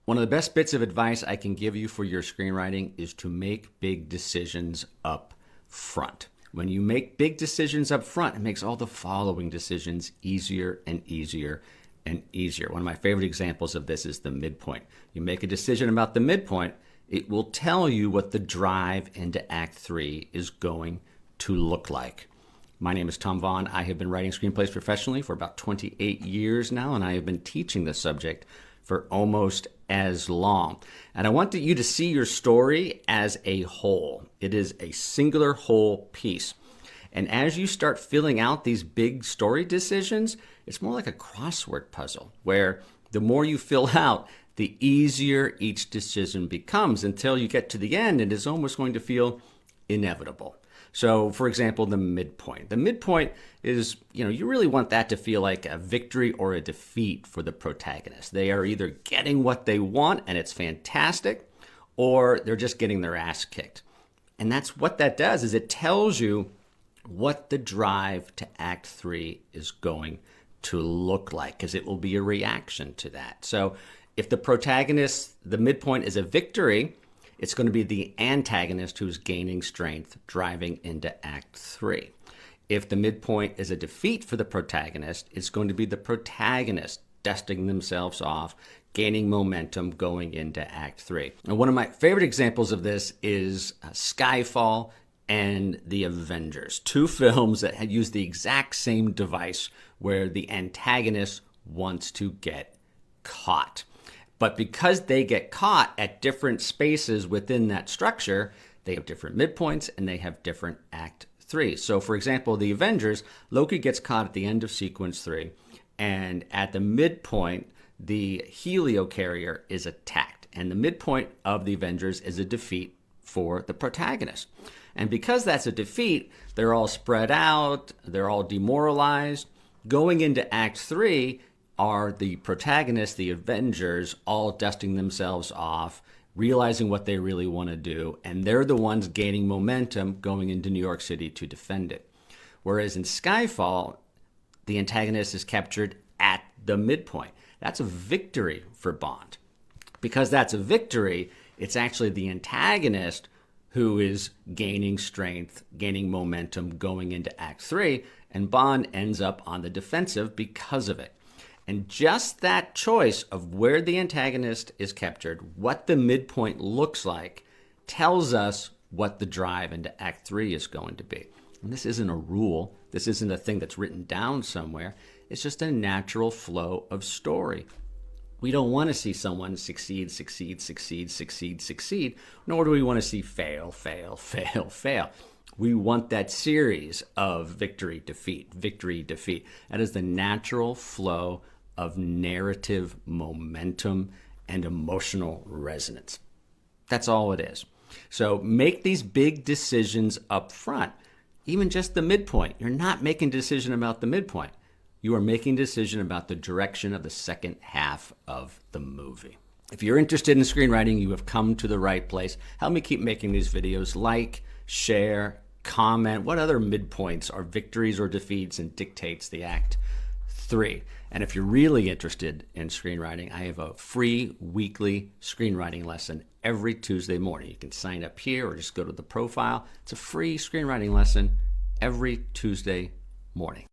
One of the best bits of advice I can give you for your screenwriting is to make big decisions up front. When you make big decisions up front, it makes all the following decisions easier and easier and easier. One of my favorite examples of this is the midpoint. You make a decision about the midpoint, it will tell you what the drive into Act 3 is going to look like. My name is Tom Vaughn. I have been writing screenplays professionally for about 28 years now, and I have been teaching this subject for almost as long. And I want you to see your story as a whole. It is a singular whole piece. And as you start filling out these big story decisions, it's more like a crossword puzzle, where the more you fill out, the easier each decision becomes until you get to the end, and it's almost going to feel inevitable. So, for example, the midpoint. The midpoint is, you really want that to feel like a victory or a defeat for the protagonist. They are either getting what they want and it's fantastic, or they're just getting their ass kicked. And that's what that does, is it tells you what the drive to Act 3 is going to look like, because it will be a reaction to that. So if the protagonist, the midpoint is a victory, it's going to be the antagonist who's gaining strength, driving into Act 3. If the midpoint is a defeat for the protagonist, it's going to be the protagonist dusting themselves off, gaining momentum, going into Act 3. And one of my favorite examples of this is Skyfall and The Avengers, two films that had used the exact same device where the antagonist wants to get caught. But because they get caught at different spaces within that structure, they have different midpoints and they have different Act 3s. So for example, the Avengers, Loki gets caught at the end of sequence 3, and at the midpoint, the heliocarrier is attacked. And the midpoint of the Avengers is a defeat for the protagonist. And because that's a defeat, they're all spread out, they're all demoralized. Going into Act 3, are the protagonists, the Avengers, all dusting themselves off, realizing what they really want to do, and they're the ones gaining momentum going into New York City to defend it. Whereas in Skyfall, the antagonist is captured at the midpoint. That's a victory for Bond. Because that's a victory, it's actually the antagonist who is gaining strength, gaining momentum going into Act 3, and Bond ends up on the defensive because of it. And just that choice of where the antagonist is captured, what the midpoint looks like, tells us what the drive into Act 3 is going to be. And this isn't a rule. This isn't a thing that's written down somewhere. It's just a natural flow of story. We don't want to see someone succeed, succeed, succeed, succeed, succeed, nor do we want to see fail, fail, fail, fail. We want that series of victory, defeat, victory, defeat. That is the natural flow of narrative momentum and emotional resonance. That's all it is. So make these big decisions up front. Even just the midpoint. You're not making a decision about the midpoint. You are making a decision about the direction of the second half of the movie. If you're interested in screenwriting, you have come to the right place. Help me keep making these videos. Like, share, comment. What other midpoints are victories or defeats and dictates the Act 3? And if you're really interested in screenwriting, I have a free weekly screenwriting lesson every Tuesday morning. You can sign up here or just go to the profile. It's a free screenwriting lesson every Tuesday morning.